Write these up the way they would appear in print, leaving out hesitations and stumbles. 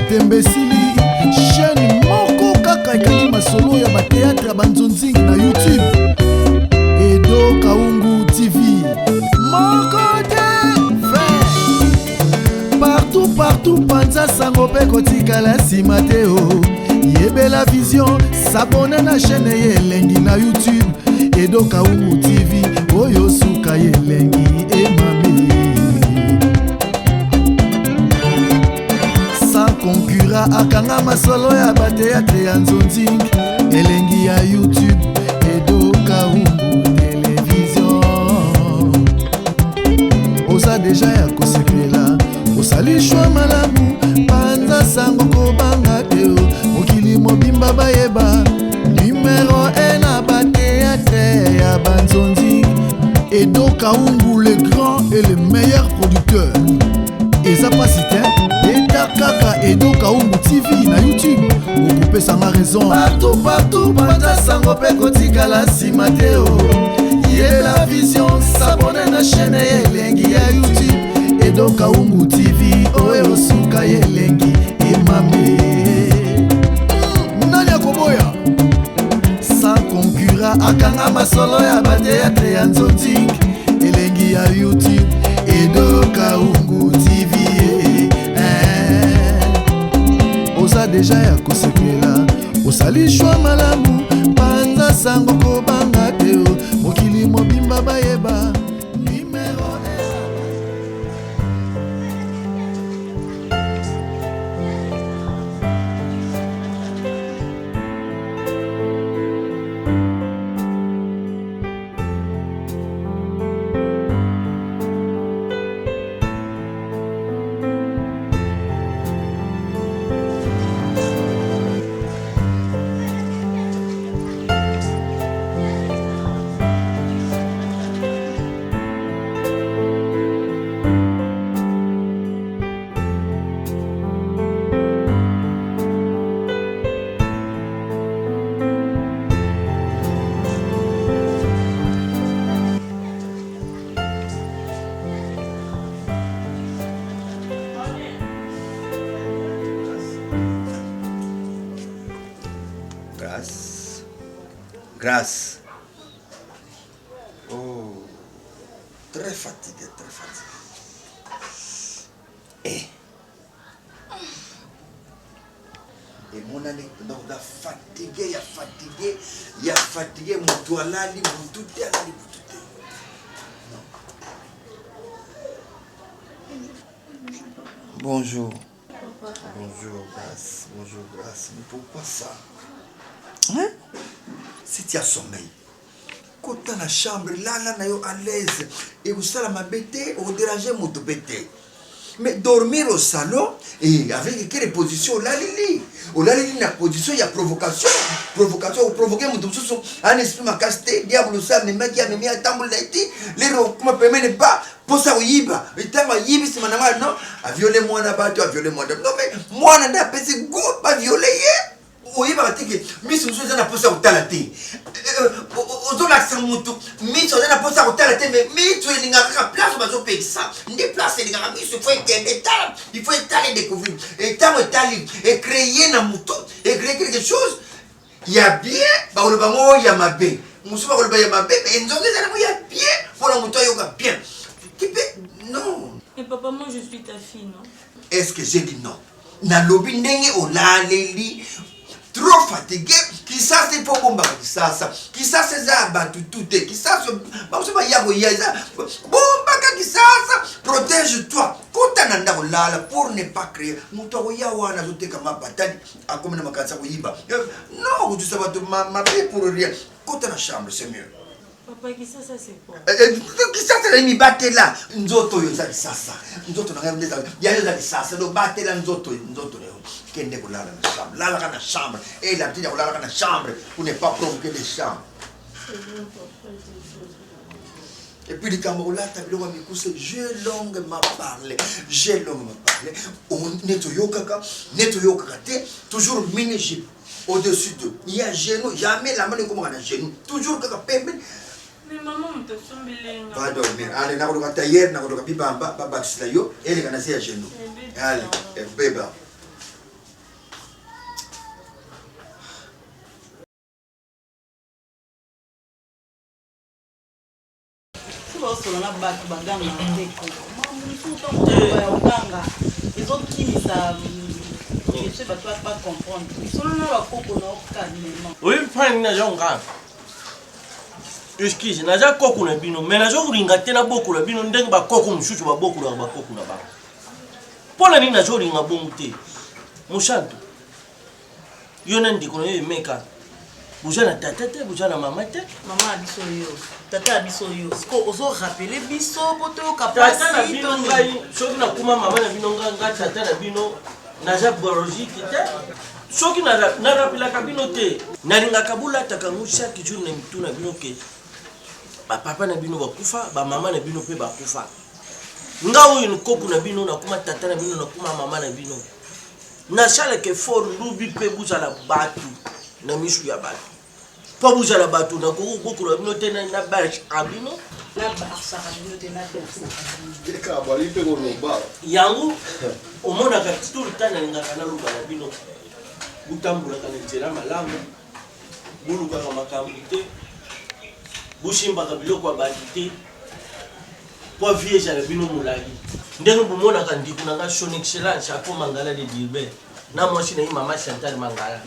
Tembesili chaîne moko kaka ekangi masolo ya bateatre ya banzonzingi na YouTube. Edo Kaungu TV moko te fin partout panza sango pe kotikala nsima te o. Yebela vision s'abonne na chaîne ye elengi na YouTube. Edo Kaungu TV oyo suka ye elengi emami. Concura akanga masolo ya bateatre ya nzonzing elengi ya YouTube. Edo Kaungu Télévision oza deja ya kosepela osalishwa malamu panza sango kobanga te mokili mobimba bayeba numero 1 na bateatre ya banzonzing. Edo Kaungu le grand et le meilleur producteur. Eza pasite kaka Edo Kaungu TV na YouTube okupe sanga raison partout panza sango pe kotikala nsima te o. Yela vision s'abonne na chaîne ye elengi ya YouTube. Edo Kaungu TV oyo suka ye elengi emame. Nani akoboya sans concura akanga masolo ya bateatre ya nzonzing elengi ya YouTube. Edo Kaungu TV oza deja ya kosepela osalishwa malamu panza sango kobanga te mokili mobimba bayeba numero 1. Grâce. Oh, très fatigué. Et mon année, donc, fatigué, mon toit là, mon tout est là, Bonjour. Bonjour, Grâce. Mais pourquoi ça? Hein? Si tu as sommeil, quand tu as la chambre, là, à l'aise, et vous savez, ma bête, on dérange mon bête. Mais dormir au salon, et avec quelle position? Là, la position, il y a provocation, ou provoquer mon tout un esprit m'a casté, diable, ça, mais m'a dit, mais à tambour, les recours me permettent pas. Pour ça, oui, il t'a dit, c'est madame, non, à violer moi, non, mais moi, n'a pas c'est goût, pas violer. Oui, mais si vous avez pas ça au talaté, aux l'accent moutou, mais si vous avez pas ça au talaté, mais tu es dans la place où vous avez ça, déplacer les gars, il faut étaler, découvrir, étaler, et créer un mouton, et créer quelque chose. Il y a bien, il y a ma baie. Moussou, il y a ma baie, mais il y a bien, pour le mouton, il y a bien. Non. Et papa, moi je suis ta fille, non? Est-ce que j'ai dit non? Na lobby nenge o la leli. Trop fatigué, qui ça c'est pour bomba, qui ça c'est ça, tout, qui ça c'est, bomba, qui ça, protège-toi, pour ne pas créer, non, tu sais pas, ma paix pour rien, quand t'as la chambre, c'est mieux. Papa, qui ça c'est quoi? Qui ça c'est les battre là, nous autres, nous avons ça, nous autres, il y a des ça, nous battre là, nous autres, qui n'est pas là dans la chambre, et la petite là dans la chambre, pour ne pas provoquer des chambres. Et puis les Camerounais, j'ai longuement parlé, on nettoyons toujours mini au-dessus d'eux. Il y a genou, jamais la main ne commence à genou, toujours que mais maman, on te semble. Va dormir. Allez, n'a pas hier, n'a pas bamba, baba, et les gars, c'est à genoux. Allez, bébé. solana bato baganga te koko ya oganga ezokimisa ese bato ba comprendre solana bakoko na okalmement oyi mpani na jonga excuse na ja koko na bino mais na jo ringa te na boko na bino ndenge ba koko mushuchu ba boko na ba koko na ba pona ni na jo ringa bongo te mushantu yona ndiko na yo meka buja na tata te buja na mama te mama abiso yo tata abiso yo siko ozo rappeler biso poto tata na capacité bino ngai soki na kuma mama na bino nga tata na bino na ja biologique te soki na rapelaka bino te nalingaka bolataka ngo chaque jour na mitu na bino ke bapapa na bino bakufa bamama na bino mpe bakufa nga oyo ni koku na bino nakuma tata na bino nakuma mama na bino nasalaka effort lubi mpe buzala bato na misu ya bato mpo buzala bato nakoki kokola bino te na barge a bino yango omonaka tout le temps nalingaka naluka na bino butambulaka na nzela malamu bulukaka makambo te bushimbaka biloko ya bato te mpo vie ezala bino molai ndenge bomonaka ndiko na nga son excellence apo mangala de dilbert na mwasi na ye mama chantal mangala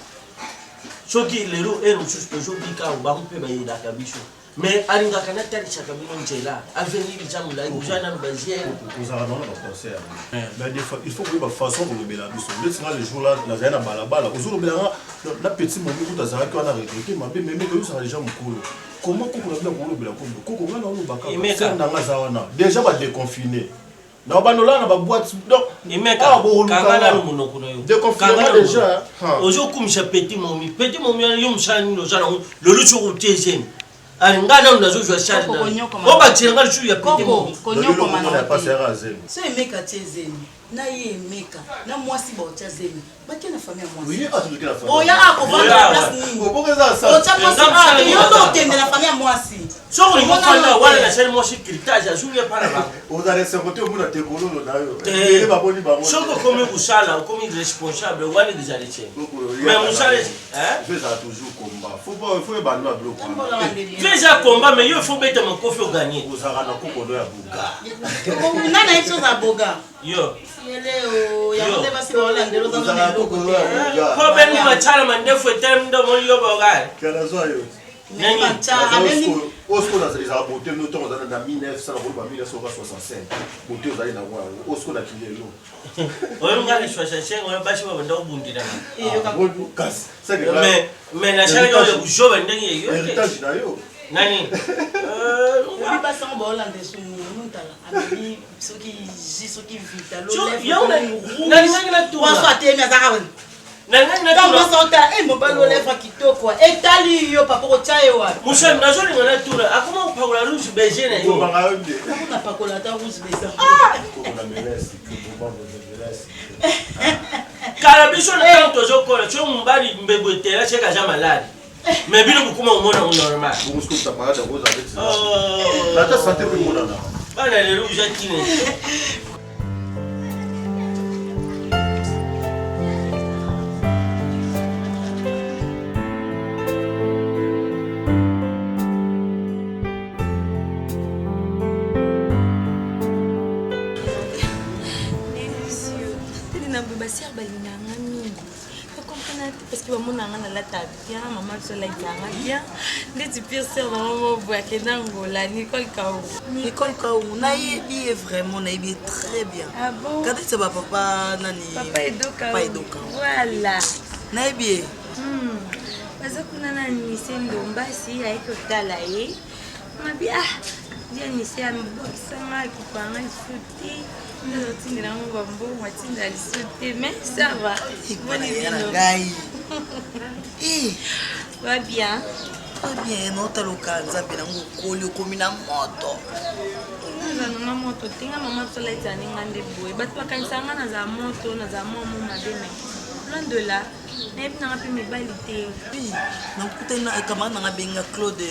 soki lelo ere mosusu tozobika bango mpe bayedaka biso mais alingaka natalisaka bino nzela avenir eza molai oza nano baziere il faut koyeba façon kolobela biso ndetinga le jour là nazali na balabala ozolobelanga na petit momi kuta azalaki wana regrete mabe memeke oyosaka deja mokolo comment koko na bila kolobela kondo koko nga na olobaka ser nanga aza wana déjà badeconfine na banola na baboîte donc kangana no monoko na yo déconfinement déjà ozokumisa petit momi yo mosala nini oza nango lelo ti okotezeni ali nga nano nazozwa charge o batirenga lisusu ya petit momi so emeka tie zemi na ye emeka na mwasi baotya zemi batie na famille ya mwasi oya akovanda place nini otya mwasi yo ndo okende na famille ya mwasi soko lingofanda wana nasali mwasi critage azungi epana bango soko okomi kosala okomi responsable wana ezali te mais mosala eza komba mais yo ifo beta makofi oganye nana ye chose aboga yo po bengi machala mandefu etelemi ndo moni yo bogale osko ezala bote no ntongo ozali na 1900 nakoloba 1965 bote ozali na yango osko na kilelo oyo nga leswasashenga oyo basi babanda kobundilanga mais nasalaki oyo kujoba ndenge yeyo héritage na yo nani basango baolanda esumutala ameli soki vitalo nalingangi natua atemi azaka mobali oleva kitoko etali yo papa kotya ye wapi musani nazolinga natura akoma kopakola rouge berger na yo napakola ata rouge berger kala biso na tango tozokola so mobali mbebo etela seka aza maladi mais bino bokoma omona ngo normal bana lelo uza tine basière balinganga mingi okomprena te parce que bamonanga nalata bien mama biso alaitanga bien ndeti pire sere mama mobo akenda ngola nicole kaungu nayebi ye vraiment nayebi ye très bien kati te bapapa nani papa edoka voilà nayebi ye baza kuna na nise ndombasi aye kotala ye mabi dia nise ambokisanga akipanga lisu te ndozotindela ngo bambongo atinda lisu te mais ça va va bien notaloka nzambe nango okoli okomi na moto nazananga moto te nga mama tosolaitisa ninga nde boye bato bakanisanga nazala moto nazala momo mabe me loin de là nayebi nanga mpe mibali te nakutani camarade nanga abenga claude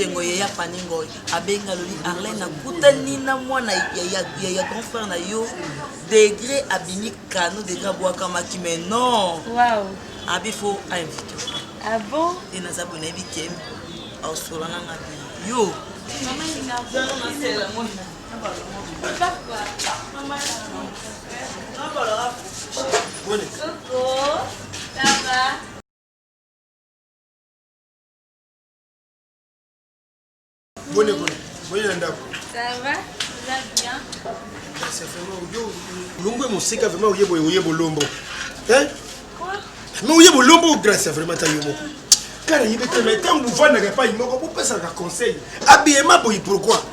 ngoy yeya pani ngoy abenga loli arlin nakutani na mwana ya grand frère na yo degré abimi kano degré abwakamaki mais non abi fo ainvité ah bon e naza boye nayebi ke aosola nanga yo Maman il a Bonne ndako. Ça va? Ça va bien? Ça fait mal au Lombo mon sika vraiment au yebo lombo. Hein? Quoi? Mais au yebo lombo grâce à vraiment ta yomo. Car il était mais tant vous voyez n'a pas il moko pour passer un conseil. Habillement boy pourquoi?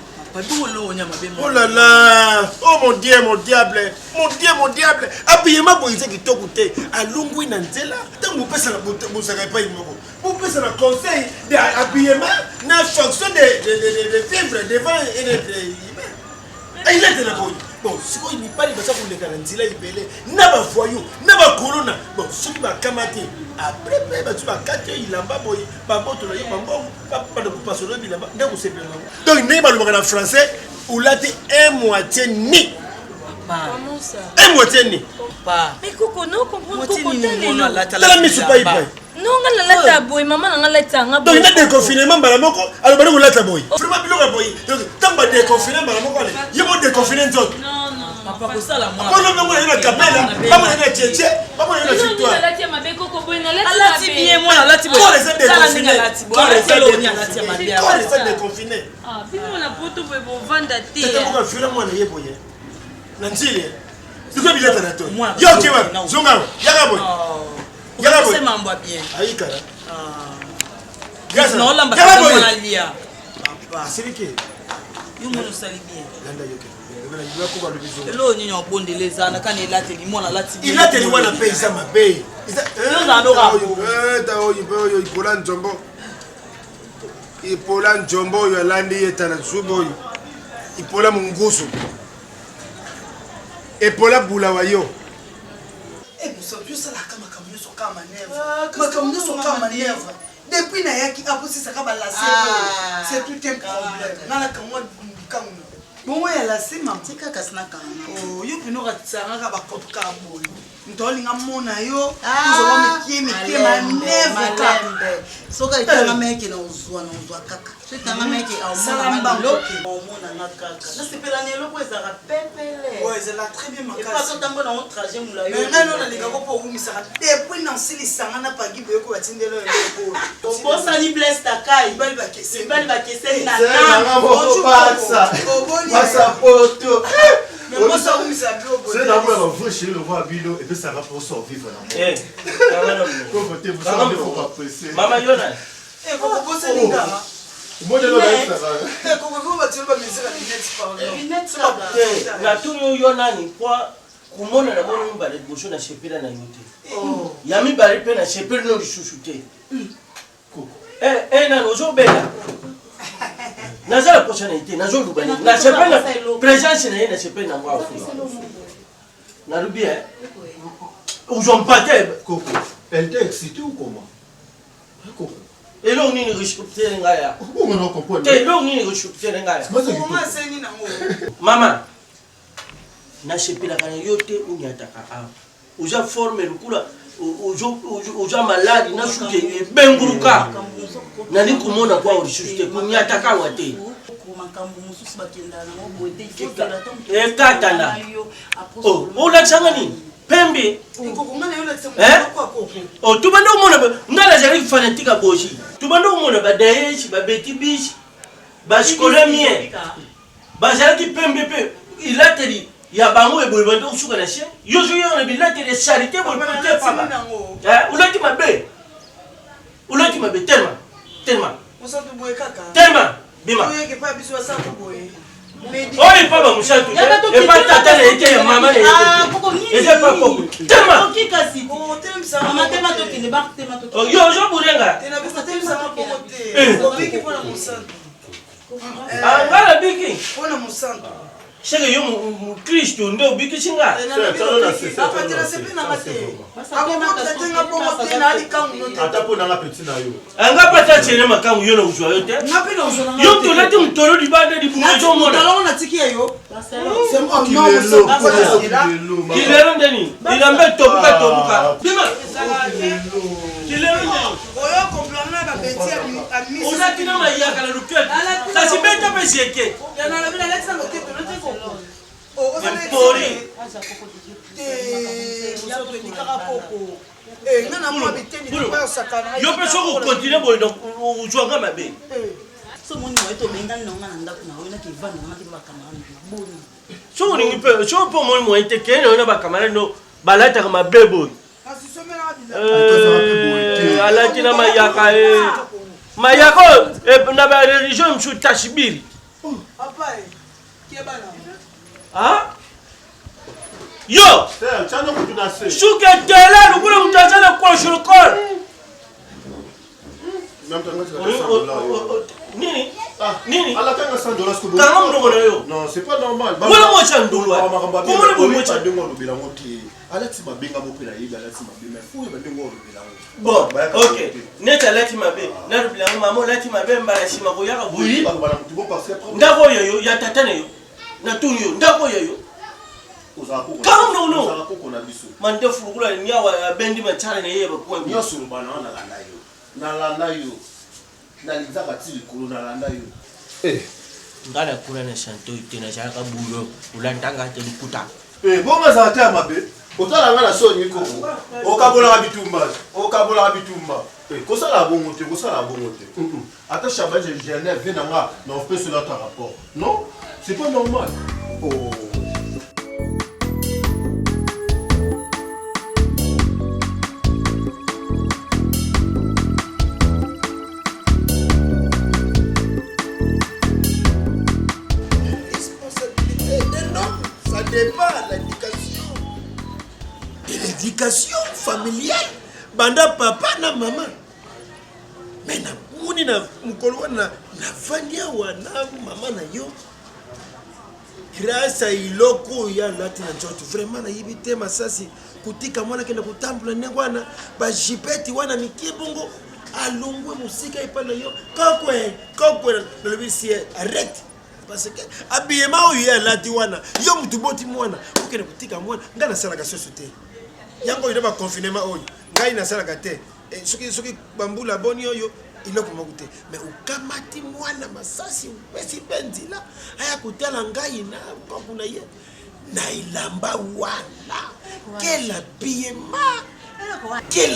Oh là là! Oh mon Dieu, mon diable! Mon diable! Habillement boy c'est qui t'occupe. À Lombo Nanzela, tant vous passer la vous savez pas il moko. Vous passer un conseil d'habillement n'a fonction de vivre devant et de il est là bon si quoi il n'est pas les personnes pour les garantir là il belé n'a pas voyou n'a pas corona bon si tu vas camate après tu vas quatre il a pas boy pas bon tu l'as pas bon pas de passer là il a pas donc c'est bien donc n'est pas le en français ou là t'es un moitié ni Comment ça? Un moitié ni Pas. Mais Coco, non, comprends Coco, t'as la mise pas non, on a la taboy, maman a la tanga. donc il y a des confinements balamoko alors on la taboy vraiment bilo boy donc tant pas des confinements balamoko il y a des confinements d'autres Non. Papa ko sala moi. Pas non il y a la capella pas moi il y a tchétché pas moi il y a la victoire La tia mabe Coco boy na la Ala ti bien moi la ti boy. Toi les des confinés Toi les confinés Ah, puis on a poto boy bon vendre thé. c'est pourquoi fila moi na yeboye na ntili c'est quoi bilata na to Moi, yo kewa zonga yaga boy yaga boy c'est mambo bien. ayi kala Grâce na olamba yaga boy na lia. Papa. asirike Yo mo sali bien. landa yoke ngana yiwa ko ba lobizo Elo nyinyo obondeleza na kana elateli mona lati bien. ilateli wana pe isa mabe isa yo ipola njombo ipola njombo yo landi yetana zubo yo ipola mungusu ipola bula wayo Vous ça la makamyo so kama neva. Makamyo so kama neva. Depuis na yaki apo sisa ka balasé. C'est tout un problème. Na la kamwa kamu. Bon ouais la sima tika kasna kana. Oh yo pino ka tsanga ka ba kotuka boy. Ntoli nga mona yo. Tuzo mi ma neva ka. Soka itanga meke na uzwa kaka. Itanga meke au mona mona na kaka. Na sepela nyelo ko ezaka pepele. Ouais, c'est la très bien Et pas autant bon en trajet mula yo. Mais non na linga ko po umisa ka. Depuis na sili sanga na pagi boy ko batindelo yo ko. Bosa ni bless takai. Bali ba kese. Bali ba kese na na bonjour passa passa poto mais moi ça vous ça bio c'est d'abord vous chez le roi Bilo et puis ça va pour survivre là pour voter vous savez faut pas presser Mama Yona Coco bosse linga moi je le laisse ça Coco vous va tirer ba misera lunettes pardon na tunyo Yona ni kwa kumona na mona mbale bosho na shepela na yote yami bale pe na shepela no lishushuté na nozo bela naza la prochaine nazo lubani na shepela présence na na shepela na mwa na lubi ujompate Coco elle t'a excité ou comment Coco et là on ni reshupté ngaya on ne comprend pas et là on ni reshupté ngaya comment c'est ni nango mama na shepela kana yote unyataka a uja forme lukula uja maladi na shuke benguruka nani kumona kwa ulishuke kunyataka wate makambo mususu bakenda na mobote katana ula changani pembe Coco ngana yo la tsema kwa Coco tubanda umona ngala jari fanatika boshi tubanda umona badayeshi babeti bishi bashikolemie bajaki pembe pe ilateli ya bango eboye bando usuka na chien yozo yona bilate de charité bo peut-être pas ulati mabe tellement Musa tu boye kaka tellement bima oye ke pa biso sa ko boye oyi pa ba mushatu e pa tata na ete ya mama na ete ete pa poko tellement okikasi oh tem sa mama tema to kinde ba tema to yozo burenga tena biso tem sa ko te o biki pona musantu ngala biki pona musantu shege yo mu Kristo ndo biki singa apa tena sepe na mate ako mota tenga poko te na ali kangu ata po na petit na yo anga pata chene makangu yo na uzwa yo te ngapi na uzona yo to lati mtoro di bande di bunga jo mona talo na tiki yo c'est moi non kilero ndeni ilambe tobuka bima kilero ndeni oyo comprendre ba On a tina mayaka na lukiwa. Ça se met à pécher. Yo peux toujours continuer pour jouer à ma bé. So moni mo eto benga nonga na ndako na wena ki vana na ki ba kamana boni. So ni pe so po moni mo ete ke na ba kamana no balata ma bebo. Alaki na mayaka mayako na ba religion mshu tashibiri. Papa qui est bana. Ah? Yo! Chano kutunase. Shuke tela lukula mtachana kwa shurukor. Nini? Nini? À la fin, $100 que vous non, c'est pas normal. Voilà moi j'ai un dollar. Comment le bon moi j'ai Alati mabenga mopela yiga alati mabenga fuyo babengo rubela. Bon, OK. Neta alati mabe. Na rubela mama alati mabe mbala shima ko yaka boyi. Ba bana mtubo parce que ndako yoyo ya tatane yo. Na tunyo ndako yoyo. Kama no. Ozala koko na biso. Mande furukula nyawa bendi machana ne yeba kwa nyo surubana na landa yo. Na landa yo. Na lizaka tili kulu na landa yo. Ngala kula na shanto itena chaka bulo. Ulantanga te lukuta. Bonga za ta mabe. Otala ngala so nyiko. Okabola bitumba. Okabola bitumba. Kosala bongo te, kosala bongo te. Ata Chabat Genève vient nga na on peut cela ta rapport. Non, c'est pas normal. Oh. L'éducation familiale banda papa na maman mais na muni na mukolo na fania wana mama na yo grâce à iloko ya lati na njoto vraiment na yibite masasi kutika mwana kenda kutambula ne wana ba jipeti wana mikibungo alungwe musika ipana yo kokwe na lobisi arrête parce que abiyema oyo ya lati wana yo mutu boti mwana ukene kutika mwana ngana sala ka société yango ina ba confinement oyo ngai na sala ka te soki bambula boni oyo iloko makute mais ukamati mwana masasi pesi benzila aya kutela ngai na kokuna ye na ilamba wana quel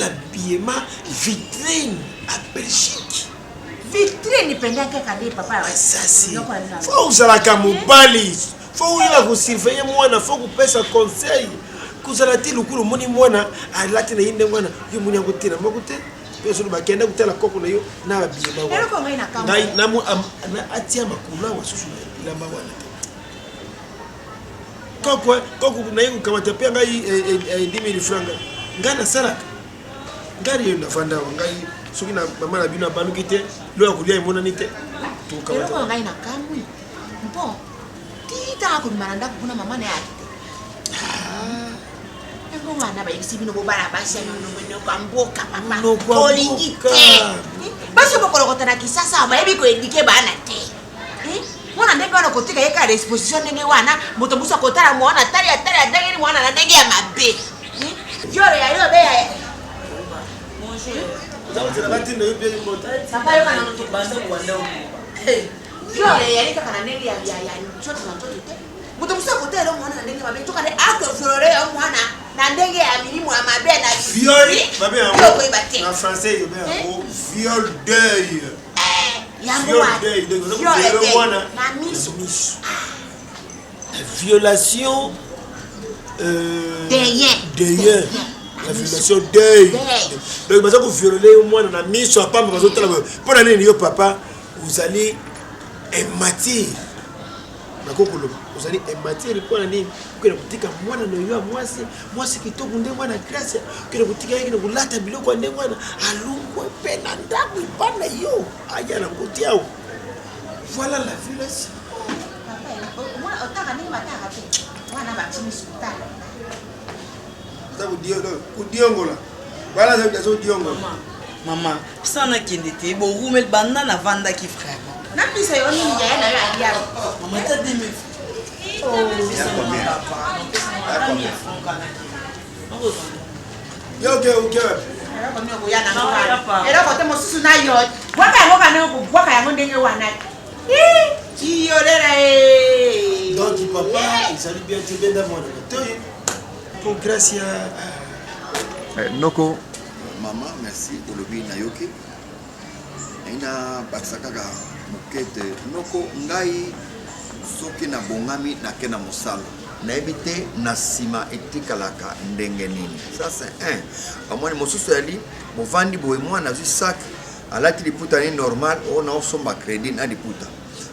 habillement vitrine à Belgique. Vitrine pendant que papa sasi faut usala ka mobali faut ila kusurveiller mwana faut kupesa conseil kuzala ti lukulu moni mwana alati na yinde mwana yo muni akutina makute peso bakenda kutela koko na yo na biema wa ngai na mu atia makula wa susu la mawana koko na yingu kama tapia ngai 10000 francs ngana sala ngari yo nafanda ngai soki na mama na bino banu kite lo ya kulia imona nite to kama ko ngai na kamwi bon tita ko maranda kuna mama na yake ngo mwana ba yisibino bo bara basi no kamboka mama kolingite basi bokolo kotana kisasa ba yebi ko edike bana te mwana ndenge wana kotika yeka exposition ndenge wana moto musa kotala mwana tali ndenge mwana na ndenge ya mabe yore ya yobe ya Zama bati na yobe mbota papa yo kana no banda kuanda yore ya nika kana ndenge ya choto na choto te moto musa kotala mwana na ndenge mabe toka ne ako flore ya mwana na ndenge ya milimu ya mabe na viol mabe en français yobe en viol d'œil viol d'œil violation d'œil la violation d'œil donc parce que vous violez moi na miso à pas parce que pour aller yo papa vous allez ématir na kokolo vous allez ématir pour aller kile kutika mwana no yo mwasi kitoko nde mwana grâce kile kutika yake kulata biloko nde mwana alungwe pena ndabu ipana yo aya na ngotiao voilà la violation moi otaka nini mataka pe mwana ba chimi sultana kudiongola voilà ça veut dire diongola maman sana kindete bo rumel banda na vanda ki frère na pisa yo nini ya na yo alia maman ta demi ok eloko te mosusu na yo bwaka yango kana bwaka yango ndenge wana kiyolela donc papa ezali bien te benda mwana to pour grâce ya noko mama merci olobi nayoki ina bakisa kaka mokete noko ngai soki na bongami nake na mosala nayebi te na nsima etikalaka ndenge nini. Ça c'est un bamwani mosusu yali movandi boye mwana azwi sak alati liputa ni normal oyo naosomba crédit na liputa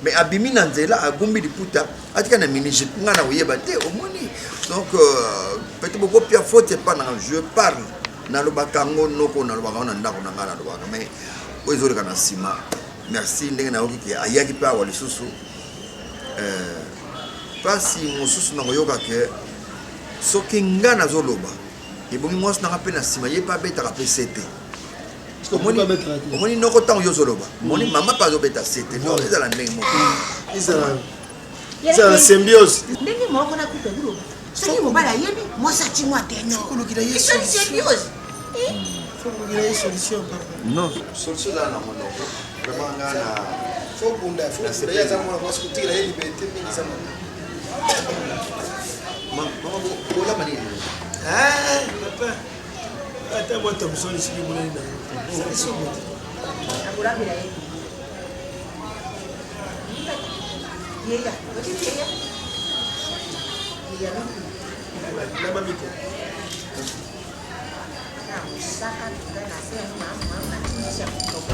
mais abimi na nzela agumbi liputa atika na minijipe nga na oyeba te omoni. Donc peut-être beaucoup pia faute pas na je parle nalobaka ngo noko nalobaka na ndako na nga nalobaka mais oyo ezoleka na nsima. Merci ndenge nayoki ke ayaki mpe awa lisusu pasi mosusu na koyoka ke soki nga nazoloba ebongi mwasi nanga mpe na nsima ye mpe abetaka mpe sete omoni noko ntango yo ozoloba omoni mama mpe azobeta sete ezala ndenge moko ezala symbiose ndenge moko na kupe kuloba soki mobala yebi mwasi atimwa teno kolukila ye symbiose kolukila ye solution papa non solution ezala na monoko vraiment nga na fobunda ye aza mwana mwasi kotikela ye liberté mingi za mama bolama nini papa ata bwa Thompson esili monani na akolabela ye yeya okiti yeya yeya na mamiko saka tukana sema mama atisha kutoka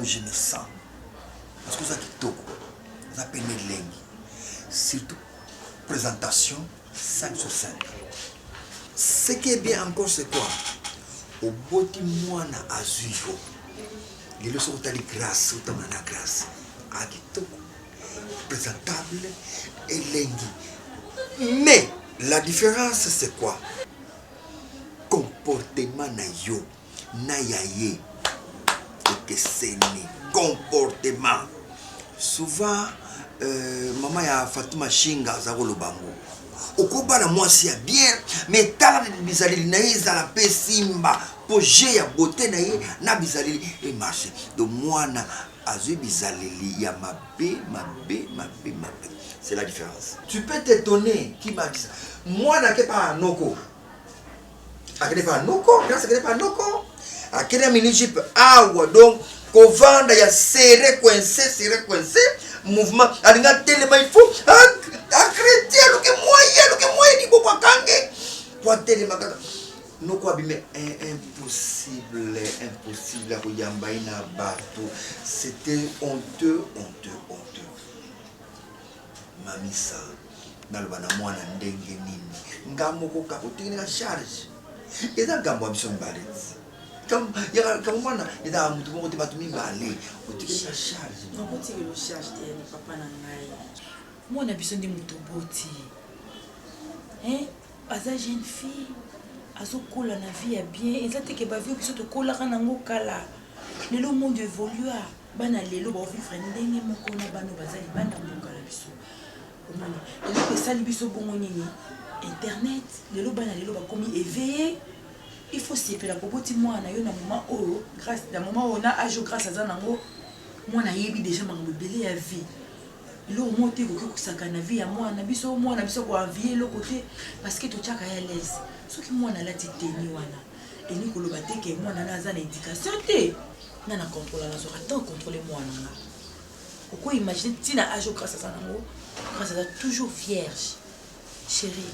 je me sens parce que ça kitoko ça peine lengi surtout présentation 5 sur 5. Ce qui est bien encore c'est quoi au boti mwana azuyo les leçons tali grâce autant na grâce a kitoko présentable et lengi mais la différence c'est quoi comportement na yo na yaye que c'est le comportement. Souvent, maman ya Fatuma Shinga Zagolo Bango. Okoba na moi c'est bien, mais tala de bizalili na yeza la pe simba, projet ya beauté na ye na bizalili et marché. Donc moi na azui bizalili ya mabe. C'est la différence. Tu peux t'étonner qui m'a dit ça. Moi na ke pas noko. Akene pas noko, grâce akene pas noko. Akena minijipe awa donc kovanda ya serré coincé mouvement alinga telema il faut accréditer luke moyen ni bokwa kange pour telema kaka noko abime impossible à kuyamba ina bato c'était honteux mamisa naloba na mwana ndenge nini ngamoko ka otinga charge eza ngambo ya biso mbaleti comme moi il a mutu moko te bato mibale otikeli na charge nakotikeli charge te yani papa na ngai mwana biso ndi mutu boti aza jeune fille azokola na vie ya bien eza teke bavie biso tokolaka nango kala lelo monde évolua bana lelo baovivre ndenge moko na bano bazali bana mboka na biso omoni eloko esali biso bongo nini internet lelo bana lelo bakomi éveillé. Il faut s'y faire la boti moi na yo na moment oh grâce na moment on a âge grâce à zanango moi na yebi déjà mango belé ya vie lo monter ko kusaka na vie ya moi na biso ko envier le côté parce que to tchaka ya l'aise ce qui moi na la teni wana et ni ko lo bateke moi na za na éducation te na na contrôler na so attends contrôler moi na ko imaginer tina âge grâce à zanango grâce à toujours vierge chérie.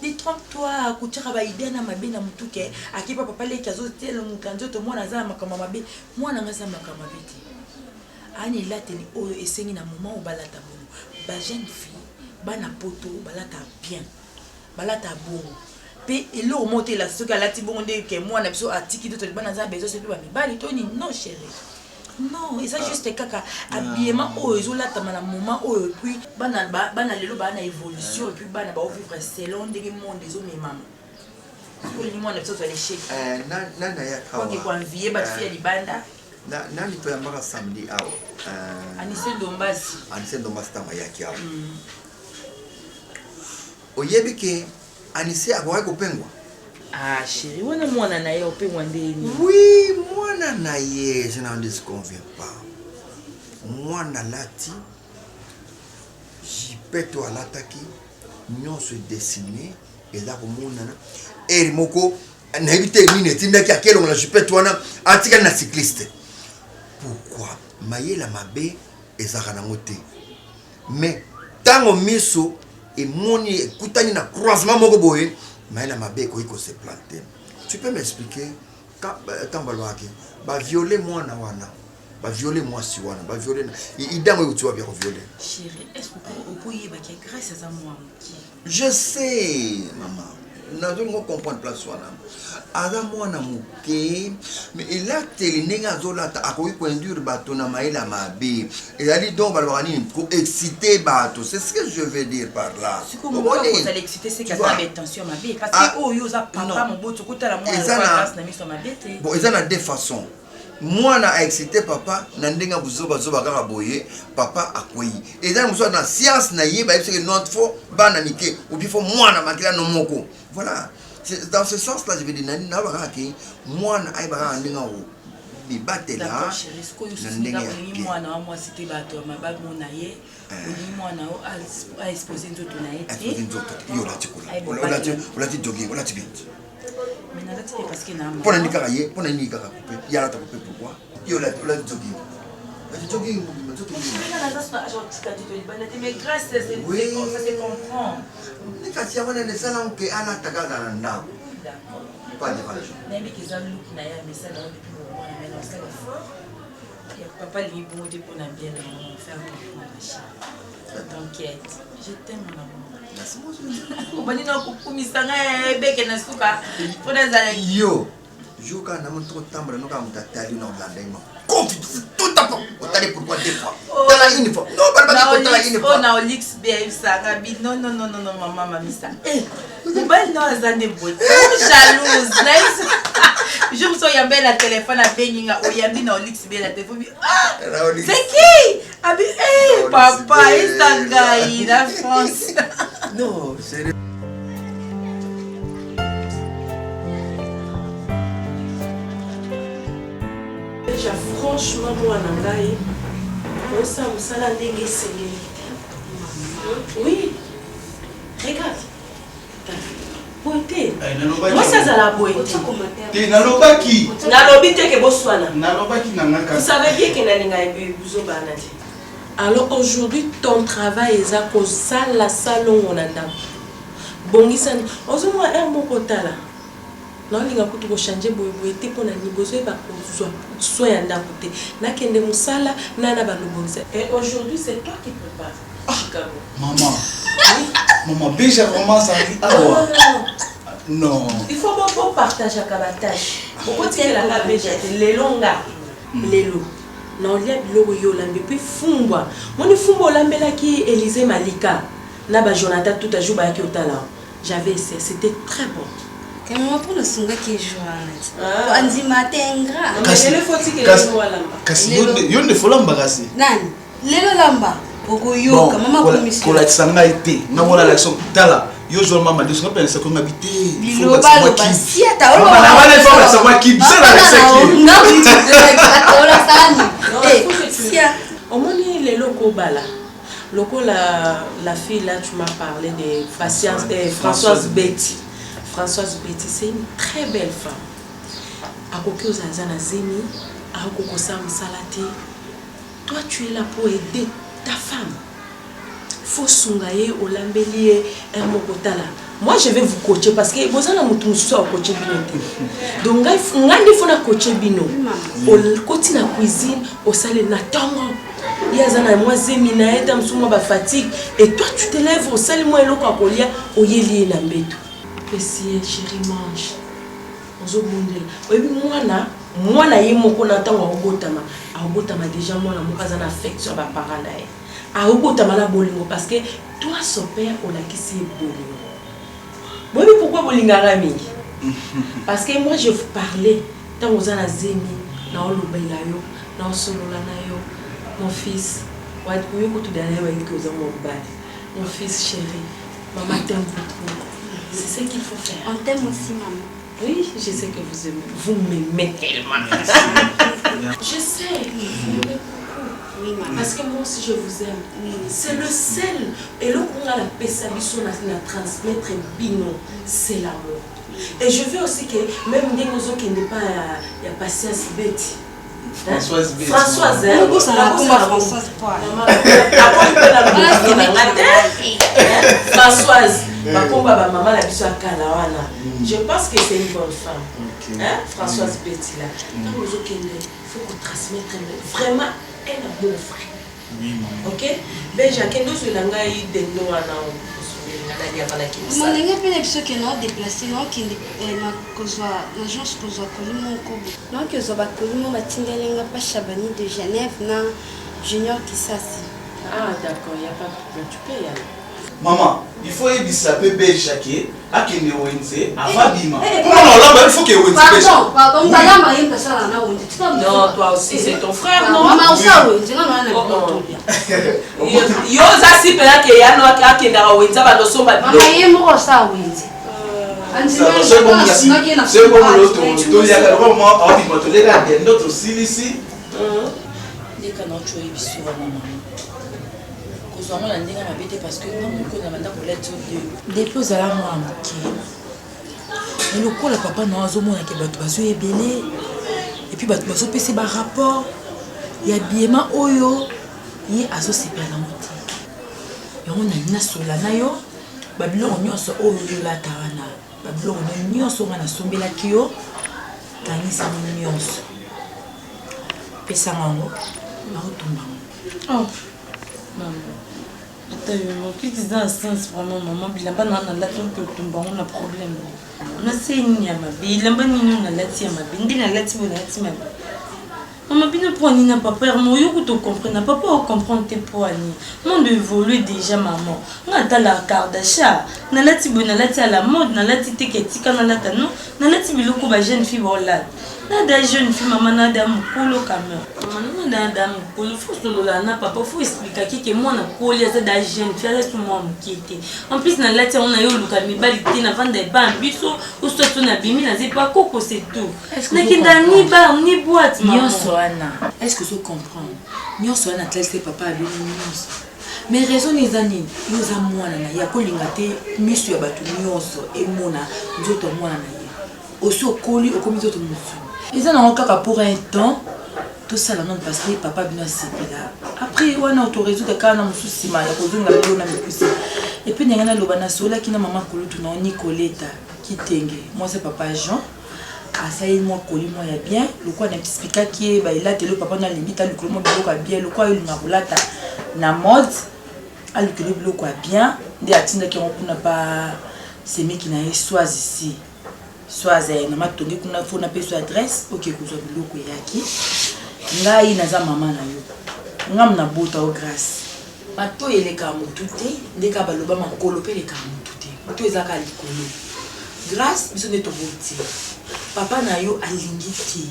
Détrompe-toi, kuchaka ba idée na mabe na mutuke akipa papa le kazo tele mukanzo to mwana za makama mabe mwana ngasa makama beti ani lateni oyo esengi na moment où balata bono ba jeune fille bana poto balata bien balata bongo pe elo omote la soki alati bongo nde ke mwana biso atiki to toliba naza bezo sepi bamibali toni non chéri non eza juste kaka habillement oyo ezolatama na moment oyo puis bana lelo bana évolution et puis bana baovivre selon ndenge monde ezomemama soki mwana biso tozwa l'échec nana ya koki koanvie batifi ya libanda nani toyambaka samedi awa Anise Ndombasi tama yaki awa oyebi ke Anise akoki kopengwa chéri wana mwana na ye opengwa ndeni oui mwana na ye je n'en disconviens pas mwana lati jipeto alataki nyonso dessiné eza komonana eri moko nayebi te nini etindaki akelongo na jipeto wana atikali na cycliste pourquoi mayela mabe ezaka nango te mais ntango miso emoni ekutani na croisement moko boye mayela mabe ekoki kose planter. Tu peux m'expliquer quand balobaki bavioler mwana wana bavioler mwasi wana bavioler idango ekuti wapi ya kovioler chéri est-ce que okoyebaki grâce aza mwa moki je sais maman nazolingo comprendre place wana aza mwana moke mais elateli ndenge azolata akoki koinduire bato na mayela mabe ezali donc balobaka nini koexcite bato c'est ce que je veux dire par là ozali excité c'est kaza baintention mabe parce que oyo oza papa moboto kotala mwana grâce na miso mabe te bon eza na deux façons mwana a excité papa na ndenge buzoba kaka boye papa akwei eza mosusu na science na ye bayebiseke not fo bana mike ou bien fo mwana makila no moko voilà c'est dans ce sens là je vais dire nani na baka ke mwana ay baka ndenge o bibatela na ndenge ya mwana wa mwasi te bato mabak mona ye ni mwana o a exposer nzoto na ye te yo la tikula ola ti jogging ola ti bit mais na lati parce que na pona ni kaka ye pona ni kaka couper ya la ta couper pourquoi yo la jogging mais grâce c'est comprend nikati ya wana nesala onke ala tagaza na ndako pas de valeur nayebi keza look na ya misala oyo depuis bomona mais non ça papa lingi bongo te mpona bien na mon faire comprendre t'inquiète je t'aime mon amour obani na kokumisanga ebeke na suka mpona ezala yo joka na moto kotambola noka mutatali na olandema confidence tout à fait otali pourquoi deux fois tala une fois non pas tala une fois na olix bien sanga bi non maman mamisa mobile non azane boy jalouse nice je me suis yambé la téléphone à benginga oyambi na olix bien la téléphone c'est qui abi papa isangai la France non c'est franchement moi nangai ça musala ndenge sengeli oui regarde beauté moi ça za la beauté te nalobaki nalobi te ke boswana nalobaki nangaka vous savez bien que nalinga ebi buzoba na ti alors aujourd'hui ton travail est à cause ça la salon on anda bongisa ozomwa un moko tala nalinga kutu ko changer boye te pona ni besoin ba ko soin ya ndako te nakende musala nana ba lobongisa et aujourd'hui c'est toi qui prépares Chicago maman déjà vraiment ça awa non il faut bon partager la tâche pourquoi tu es là déjà lelonga lelo na olia biloko yo lambe puis fumbwa moni fumbo lambela ki Élysée Malika na ba Jonathan tout à jour ba ki otala j'avais essayé c'était très bon quand même pour le sunga qui joue en andi matengra kasi yo ne folamba kasi nani lelo lamba poko yo kama komisi kola tsanga ite na wala la son tala yo zo mama de so pensa ko ngabite lo ba si ata o na wala fa sa kwa ki c'est la seki na bi ola sani sia au moins les locaux bala la fille là tu m'as parlé de Françoise Betty. Françoise Betty, c'est une très belle femme. Akoki ozazana zemi, akoko sam salate. Toi tu es là pour aider ta femme. Faut sungaye olambelier un mokotala. Moi je vais vous coacher parce que vous allez mutu mususu coacher bino. Donc ngandi fona coacher bino. Au côté na cuisine, au salé na tango. Yazana moi zemi na eta msumo ba fatigue et toi tu te lèves au salé moi eloko akolia oyeli na mbeto. apprécier, chérie, mange. Moi, na ye moko na tango abotama déjà moi na mokaza na affection ba parents na ye. Abotama la bolingo parce que toi son père on a qui c'est bolingo. Moi mais pourquoi bolingara mingi? Parce que moi je vous parlais tango za na zemi na olobela yo na solola na yo mon fils wa kuyo ko tout dernier wa que za mon bal. Mon fils chéri, maman t'aime beaucoup. C'est ce qu'il faut faire. On t'aime aussi maman. Oui, je sais que vous aimez. Vous m'aimez tellement. Je sais. Vous m'aimez beaucoup. Oui, maman. Parce que moi aussi, je vous aime. Oui. C'est le sel. Et là, on a la pessabition, la transmettre bino. C'est l'amour. Et je veux aussi que, même des gens qui n'est pas, il y a patience bête. Françoise Betty. Françoise, Françoise, je pense que c'est une bonne femme. Hein? Françoise Betty là. Il faut qu'on transmette vraiment un amour vrai. Ok? Ben Jacques, nous sommes là, il y a des noms à mon ami peut être sûr que nous déplacé nous qui na kozwa l'agence kozwa kolimo kobo donc kozwa ba kolimo batindelenga pa Chabani de Genève na Junior Kisasi. Ah d'accord, il y a pas de problème, tu peux y aller. Maman, il faut éviter bébé Jacques à qui ne wenze avant bima. Non, il faut que wenze. Pardon, madame a une ça na wenze. Non, toi aussi c'est ton frère non? Maman ça wenze na na yo za sipela ke ya no akenda wenze ba no somba. Maman yemo ça wenze. C'est comme l'autre, il y a vraiment notre style ici. Dès qu'on a tué, il se voit maman. Qu'on a dit parce que nous connaissons pour l'être depuis aux alarmes à moquer. Mais le coup, le papa n'a pas zoomé avec les bateaux et belé. Et puis, bateaux PC par rapport. Il y a habillement oyo. Il y a associé par la moitié. Et on a une sur la nayo. Babylon on y a oyo la tarana. Babylon on y a sur la sombe la kio. Tani sa nyonso. Pesa mango. Na otumba. Oh. Maman. Qui dit dans le sens vraiment maman bilamba na la tonto tumba on a problème. On a c'est ni ma bilamba ni na lati ma bindi na lati mo lati ma. Maman bino pour ni na papa mo yo ko to comprendre papa o comprendre tes poids ni. Monde évolue déjà maman. On a la Kardashian na lati bo na lati à la mode na lati teketika na lata non na lati biloko ba jeune fille voilà. Nada jeune fille maman nada mukolo quand même. Maman nada mukolo faut solo la na papa faut expliquer que moi na koli ça da jeune fille là tout moi mukité. En plus na lati on a yo luka mibalité na vendre ba biso ou soit na bimi na pas koko c'est tout. Na kinda ni bar ni boîte maman. Est-ce que tu comprends? Nyo so na tlese papa abi nyonso. Mais raison les années, yo za mwana na ya kolinga te misu ya batu nyonso e mona nzoto mwana na ye. Aussi au colis au comité de monsieur. Ils en ont encore pour un temps. Tout ça là non parce que papa bien là. Après on a autorisé de quand on a souci ma ya kozunga lelo na mikusi. Et puis n'engana lobana sola kina maman kolutu na Nicoletta qui tenge. Moi c'est papa Jean. Ah ça y est moi colis moi ya bien. Le quoi n'explique qui ba il a télé papa na limite le quoi moi biloko bien le quoi il na rolata na mode. A le biloko bien. Des atinda qui on n'a pas c'est mec qui na soise ici. Soit na matongi kuna fona peso adresse OK kuzwa biloko yaki ngai naza mama na yo ngam na bota o grâce bato eleka mutu te ndeka baloba makolo pe leka mutu te bato ezaka likolo grâce biso ne toboti papa na yo alingi ti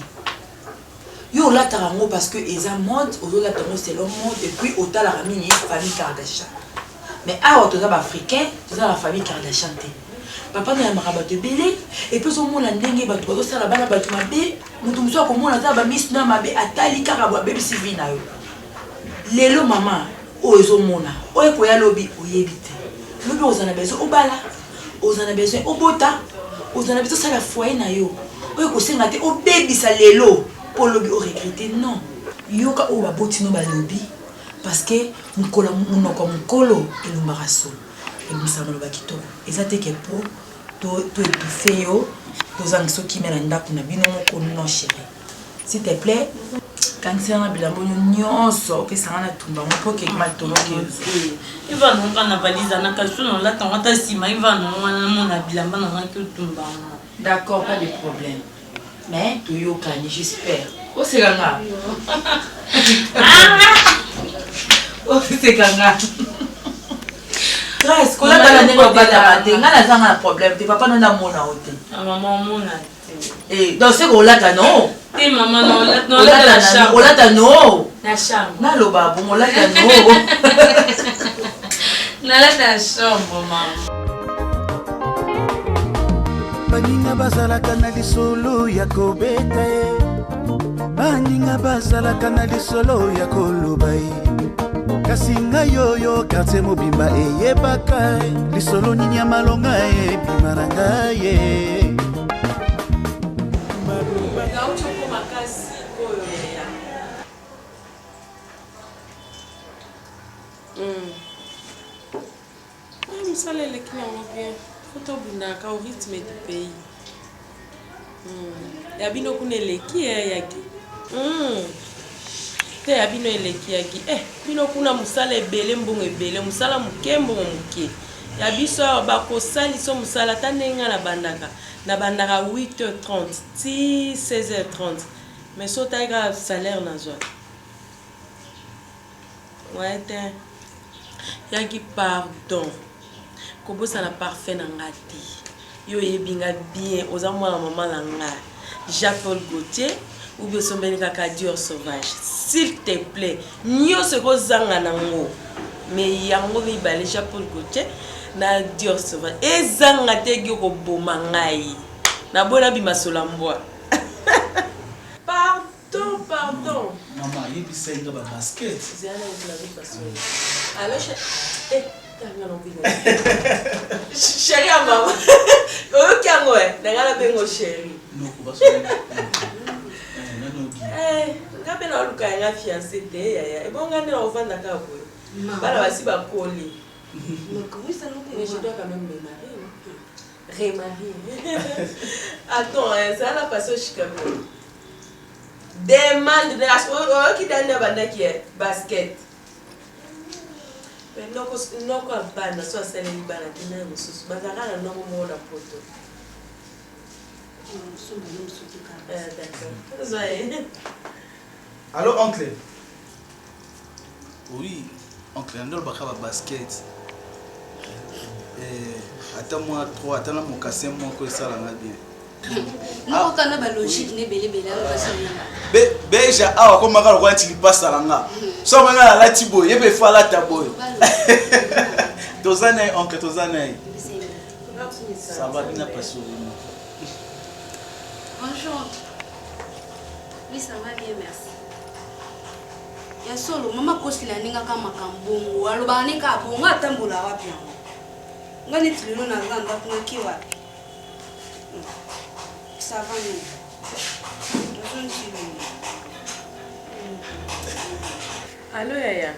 yo la tarango parce que eza mode ozo la tarango c'est le mode et puis otala ramini famille Kardashian mais awa toza ba africain toza la famille Kardashian te. Papa n'a pas de belé et puis au monde ndenge ba to ça la bana ba to mabe mutu muso ko mona za ba miss na mabe atali kaka ba baby cv na yo lelo mama o ezo mona o e ko ya lobi o yebite lobi ozana bezo obala ozana bezo obota ozana bezo ça la foyer na yo o e ko senga te o baby sa lelo po lobi o regretter non yoka o ba boti no ba lobi parce que mukolo munoko mukolo elumbaraso et nous savons le bakito et ça te que pour to étouffer yo to zangso qui mena ndako na bino ko non chérie s'il te plaît kanisa na bilambo nyonso okesanga na tumba mpo kekima toloke iva nonga na valise na kaso na la tangata sima iva nonga na mona bilamba na nga ke tumba. D'accord, pas de problème. Mais tu yo kani, j'espère. Oh c'est ganga. Oh c'est ganga. Grâce, quand on a des problèmes, on a un problème. Tes papa n'en a mona oté. Ah maman mona. Eh, donc c'est qu'on l'a non. Eh maman non, on l'a la chambre. On l'a non. La chambre. Na lo babo, on l'a non. Na la chambre maman. Baninga bazalaka na lisolo ya kobeta ye, baninga bazalaka na lisolo ya koloba ye, kasi ngai oyo quartier mobimba eyebaka lisolo nini ya malonga ebima na ngai ye. Ça les qui n'ont bien. Faut au rythme du pays. Yabino kuneleki yaki. Te yabino eleki yaki. Bino kuna musala ebele mbongo ebele, musala mukembo muke. Yabiso bako sali so musala tanenga na bandaka. Na bandaka 8h30, ti 16h30. Mais so taiga salaire na zo. Ouais te. Yaki pardon. Kobo ça na parfait na ngati. Yo yebinga bien oza mwana maman na nga. Jacques-Paul Gauthier ou bien sombeni kaka Dior Sauvage. S'il te plaît, nyo se ko zanga nango. Mais yango mi balé Jacques-Paul Gauthier na Dior Sauvage. E zanga te gi ko boma ngai. Na bona bi masolambwa. Pardon. Maman, yebi senga ba basket. Zana la façon. Alors chérie à maman. Ok, moi, d'ailleurs, la bengo chérie. Non, pas ça. Quand on a eu un fiancé, et bon, on a eu un enfant d'accord. Voilà, voici ma colis. Mais je dois quand même me marier. Remarier. Attends, ça n'a pas ça, Chicago. Demande de la qui donne la bande qui est basket. Noko abana so asale libana tina mususu bazaka na noko mona poto. D'accord. Allô oncle. Oui, oncle ndolo bakaba basket. Attends moi 3, attends mon casse moi ko sala nga bien. Non, kana ba logique ne belé Beja awa ko makalo kwa ntili pasa langa. So manga la tibo yebe fala tabo. Tozana oncle tozana. Ça va bien passer. Bonjour. Oui, ça va bien, merci. Ya solo mama kosila ninga kama kambongo aloba nika bongo atambula wapi yango. Ngani tulilo na zanda kuna kiwa. Ça va mieux. Allô Yaya.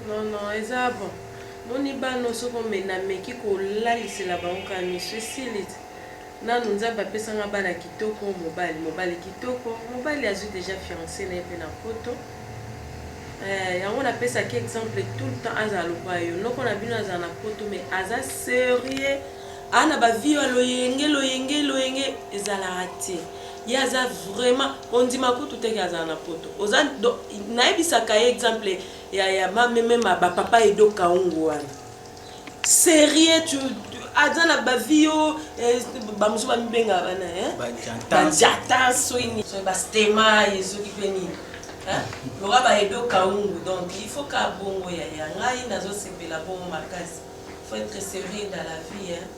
Non, eza bon. Moni bano soko mena meki ko lalisela bango ka miso silite. Nanu nzamba pesa nga bana kitoko mobali kitoko. Mobali azu déjà fiancé na pe na photo. Yango na pesa ki exemple tout le temps azalo pa yo. Noko na bino azana photo mais aza sérieux. Ana ba vie loyenge ezala raté. Yaza vraiment on dit ma tout est azana photo. Oza na ebisa ka exemple ya même ma papa edo kaungu wana. Sérieux tu azana ba vio ba musu ba mbenga bana ba jata soini so ba stema yeso kipeni. Lora ba edo kaungu donc il faut ka bongo ya ngai nazo sepela bon makasi. Faut être sérieux dans la vie hein.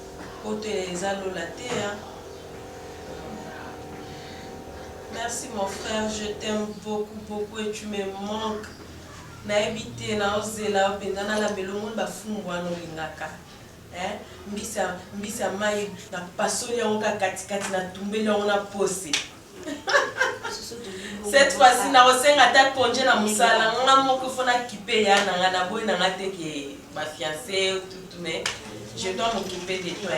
Merci mon frère, je t'aime beaucoup et tu me manques. Na habité na ozela pendana la belongo ba fungwa no lingaka. Mbisa mai na pasoli ya onka katikati na tumbeli on a posé. Cette fois-ci na osenga ta ponje na musala nga moko fona kipe ya na boy na ngate ke ba fiancé tout mais je dois m'occuper de toi.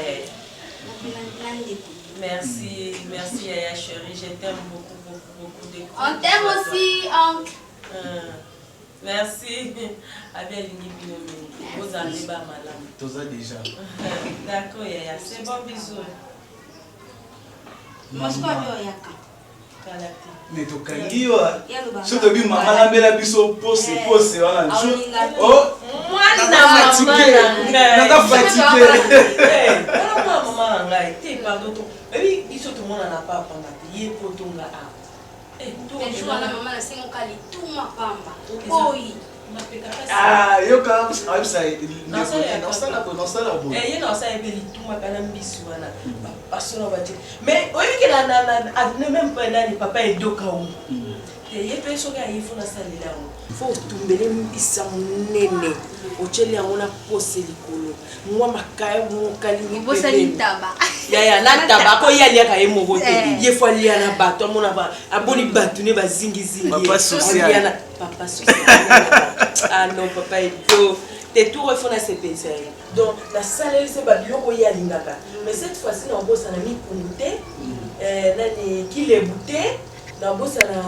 Merci, merci Yaya chérie, je t'aime beaucoup, beaucoup, beaucoup. On t'aime aussi, oncle. Merci. Abia lingi bino mingi. Vous allez bas madame. Toza déjà. D'accord Yaya, c'est bon bisous. Moi je pas bien Yaka. Kalati. Mais tokangi wa. So to bi mama lambela biso pose wana. Oh, Mwana mama. Naka fatigué. Maman ngai, te pardon. Ebi biso to mona na papa mate. Ye potonga a. Je vois la maman la sengo kali tout ma pamba. Oui. Ah, yo ka website. Non ça la bon. Eh, non ça ebeli tout ma kana mbisu wana. Parce que bati. Mais oyi ke na même pas nani papa edoka u. Te ye peso ga yifu na salela u. Faut tumbele mbisa nene. Ocheli ngona pose likolo. Mwa makaya mo kali ni bosa litaba. Ya na taba ko yali ka yemo te. Ye fo lia na bato mona ba aboni bato ne ba zingi. Papa social. Papa social. Ah non papa edo. Te tout refona se penser. Donc la salle c'est ba biloko yali ngaka. Mais cette fois-ci na bosa na mi punte. Nani ki le bouté na bosa na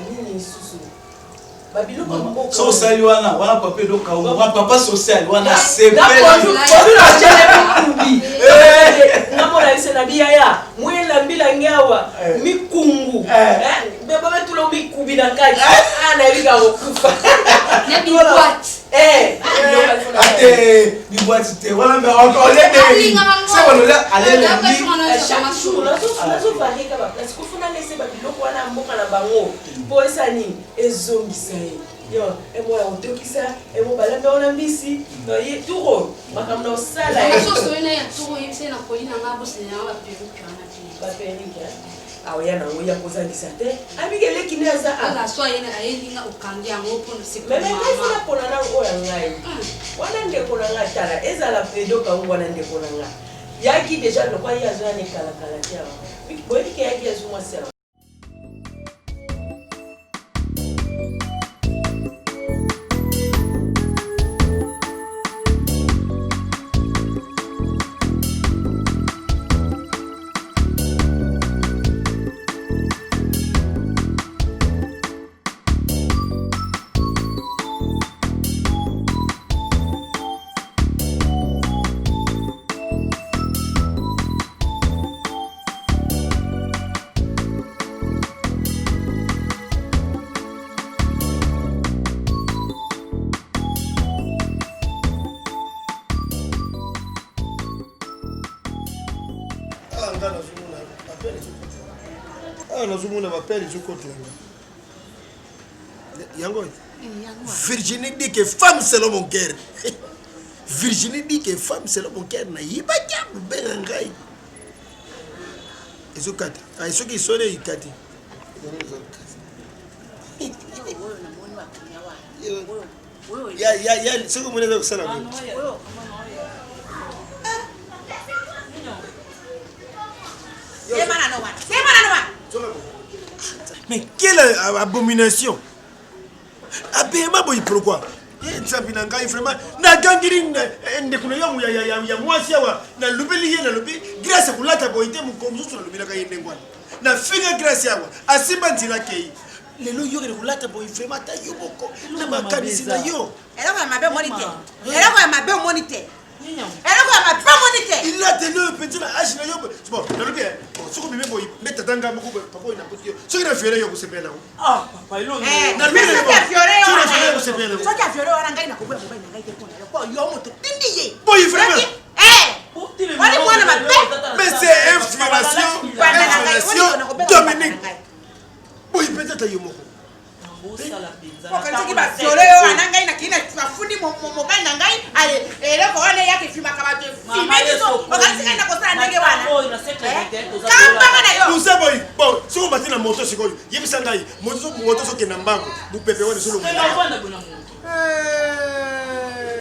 nini susu. So sali wana papa doka wana papa social wana c'est belle. Na chele mkumbi. Namona ise na biaya. Mwela mbila nyawa mikungu. Beba betulo mikubi na kaji. Na biga okufa. Na biwat. Ate biwat te wana me encore les c'est bon là aller le chaque jour là so varika ba parce que funa laisser ba biloko wana mboka na bango. Po esani ezongisa yo emo ya otokisa emo balamba ona mbisi no ye turo makamna osala so so ina ya turo yese na kolina ngabo senya ba perike ana ti ba perike awo yana ngoya kozangisa te abigele kineza ala so yena ayelinga okangia ngopo siku meme ngifuna pona na oya ngai wana ndeko na ngatala ezala pedoka wana ndeko na ngai yaki deja lokwa yazo ya nekala kala tia boyebi ke yaki yazo mwasi nazomona bapele ezokotela yango Virginie dit que femme selon mon cœur. Virginie dit que femme selon mon cœur na yibaki benga ngai ezokata ay soki sone ikati ya soki mona kusala mais quelle abomination! Abema boy pourquoi? Nzambi na ngai vraiment na gangiri ndekuna ya mwasi awa na lubeli ye na lubi grâce kulata boyite mukomzusu na lubila kayende ngwana na finga grâce awa asimba nzila kei lelo yo ke kulata boy vraiment ta yo boko na makanisi na yo era kwa mabe monite era kwa mabe monite era kwa mabe monite il a tenu petit la âge na yo bon na lubi soko bime boy meta tanga moko papa ina kutio soko na fiore yo kusepela ah papa ilo na lubi soko ya fiore yo soko ya fiore wana ngai na kubela kubela ngai te kona ko yo moto tindiye boy vraiment wali mwana mabe mais c'est inflation Dominique boy peut-être yo moko Wakati ba fiore yo wana ngai na kina mafundi mokai na ngai ale eleko wana yake fima kama te fimizo wakati ngai na kosala ndenge wana kamba na yo Musa boy bon soko batina moto sikoyo yebisa ngai moto soke na mbango bupepe wana solo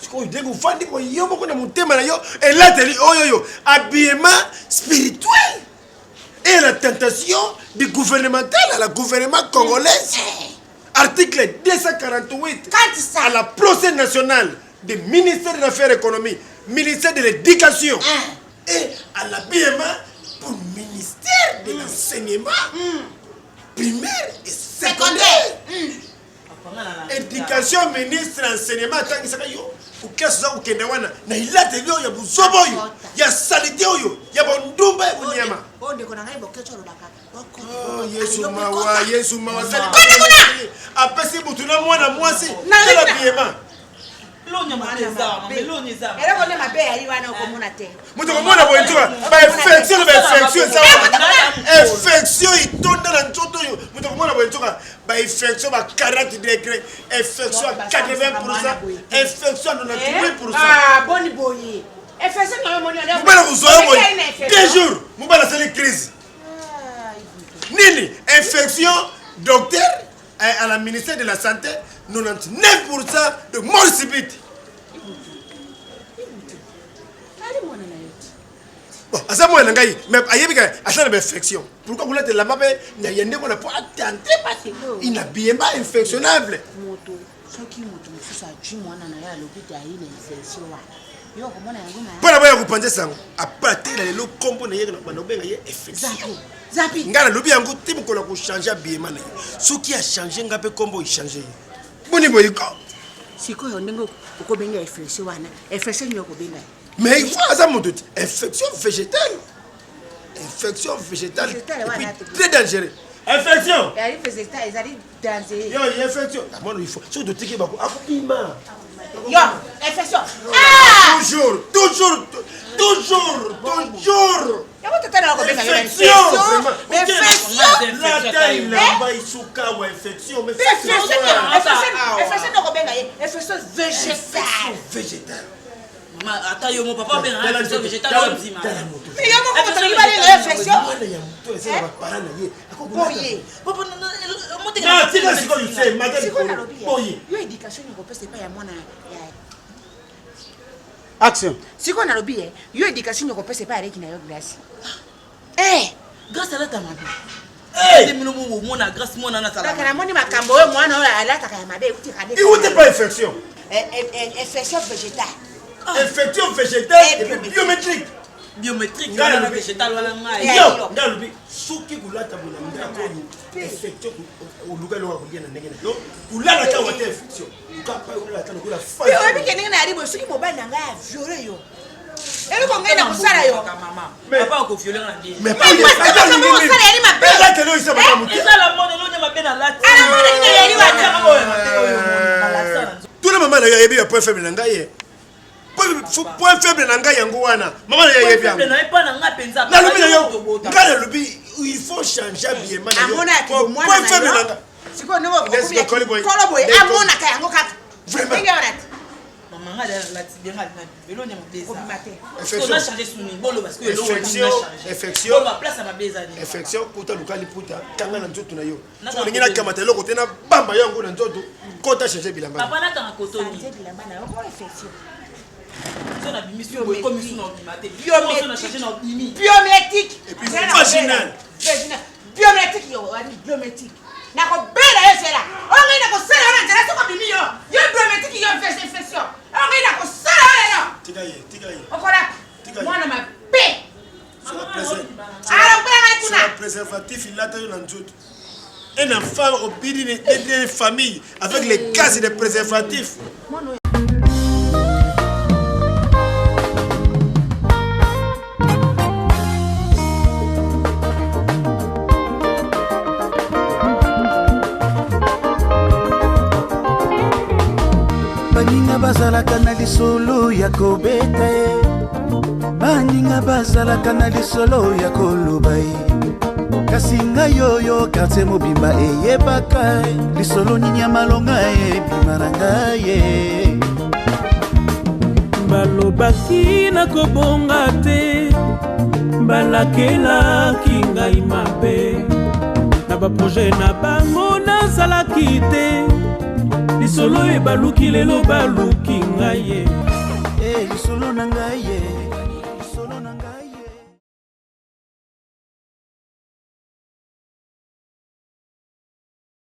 sikoyo dengo fandi boy yo moko na mutema na yo elateli oyo habillement spirituel et la tentation du gouvernemental à la gouvernement congolaise. Article 248 à la procès national du ministère des Affaires économiques, ministère de l'Éducation et à la BMA pour le ministère de l'enseignement primaire et secondaire. Éducation, ministre, enseignement, tant que yo. Ukesa za ukenda wana na ilate leo ya buzobo yo ya salite yo ya bondumba ya bunyama. Onde kona ngai bokecho lo bakaka. Yesu mawa sali. Apesi butu na mwana mwasi. Tela biema. Era kone mabe ya iwana okomona te. Mutu komona boentua ba infection za. Infection itonda na ntoto yo. Mutu komona boentua ba infection ba 40 degrés, infection 80%, infection 98%. Ah, boni boyi. Infection na moni na. Mubala kuzoa boyi. 2 jours, mubala sali crise. Nini infection docteur à la ministère de la santé 99% de mort subite. Bon, à ça moi ngai mais ayebika asana infection. Pourquoi vous l'êtes la mabe na yende ko na pour attendre parce que il n'a bien pas infectionnable. Moto soki moto mususa ju mwana na ya l'hôpital ile infection wa. Yo komona yango na. Pour la boya kupanze sango à partir de le compo na yeke na bana benga ye infection. Zapi. Ngala lobi yango tim ko la ko changer bien mana. Soki a changer ngape combo il changer. Boni boyiko. Siko yo ndenge ko benga infection wana. Infection yo ko benga. Mais il faut à ça mon doute. Infection végétale. Infection végétale. Très dangereux. Infection. Il arrive végétale, ils arrivent dangereux. Yo, infection. Moi il faut. Si doute que ba ko akima. Yo, infection. Toujours. Infection. Végétale. Attends, yo, mon papa ben infection végétale optimale. Mais yo mon papa il va aller infection. Papa non, tika siko you say, madame. Boye. Yo éducation ni kopesa pas ya mwana ya. Action. Siko na lobi yo éducation ni kopesa pas avec na yo glace. Grâce à la tamabe. Demino mo mona grâce mona na sala. Kana moni makambo we mwana ala taka ya mabe uti kade. Il ou pas infection. Infection végétale. Infection végétale et biométrique. Biométrique, la végétale wala ngai. Yo, ngalobi soki kulata bona ndako yo. Infection au lugar lo akudia na ndenge na. Kulala ka wa infection. Ukapa ulala tano kula fa. Yo ebi kenenge na ribo soki mobile na ngai violé yo. Ebi ko ngai na kusala yo mama. Papa ko violer na ndenge. Mais pas ko sala yali mabe. Ela telo isa ba muti. Eza la mode lo nya mabe na lati. Ala mode ni yali wa. Tout le moment na yebi ya point faible na ngai. Point faible na ngai yango wana. Maman na yebi yango. Na pas na nga penza. Na lubi na yo. Ngala lubi il faut changer bien man. Amona ki mwana. Point faible na ngai. Siko no ko kolo boy. Amona ka yango ka. Vraiment. Maman nga la tibenga na velo nya mabeza. Infection. On a changé suni bolo parce que le infection. On va place à mabeza ni. Infection kuta lukali puta kanga na nzoto na yo. So ngina kamata loko tena bamba yango na nzoto. Kota changer bilamba. Papa na kanga kotoni. Changer bilamba na yo ko infection. On a mis sur le comme sur biométrique. Biométrique. Et puis vaginal. Biométrique yo, ani biométrique. Na ko bela yo sela. O ngai na ko sela na jara ko bimi yo. Yo biométrique yo infection. O ngai na ko sela yo. Tiga ye. Okora. Mwana ma pe. Sur la préservatif. Ala kwa ngai kuna. Sur le préservatif il a dans nzoto. Un enfant au bidi de famille avec les cases de préservatifs. baninga bazalaka na lisolo ya kobeta ye baninga bazalaka na lisolo ya koloba ye kasi ngai oyo kartie mobimba eyebaka lisolo nini ya malonga ebima na ngai ye balobaki nakobonga te balakelaki ngai mabe na baproje na bango nazalaki te lisolo ebaluki lelo baluki ngai ye lisolo na ngai ye